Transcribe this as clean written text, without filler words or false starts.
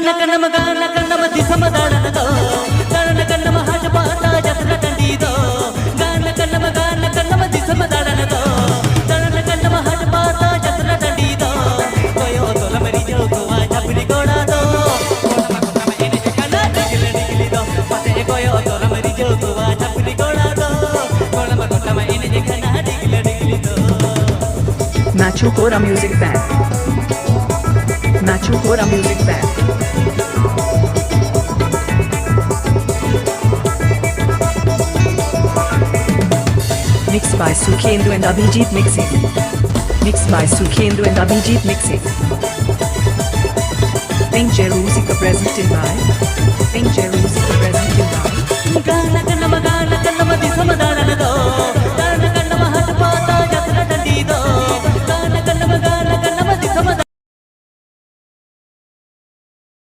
Gankanam Disamadanado, Gankanam Hajapata, Jatra Tandido, Gankanam Disamadanado, Gankanam Hajapata, Jatra Tandido, Toyota Lamarijo, Chapri Gorado, Toyota Lamarijo, Chapri Gorado, Machu Kora Music Band. Machu Kora Music Band. Mixed by Sukhendu and Abhijit Mixing. Mixed by Sukhendu and Abhijit Mixing. Pink Jerusika presented by Pink Jerusika presented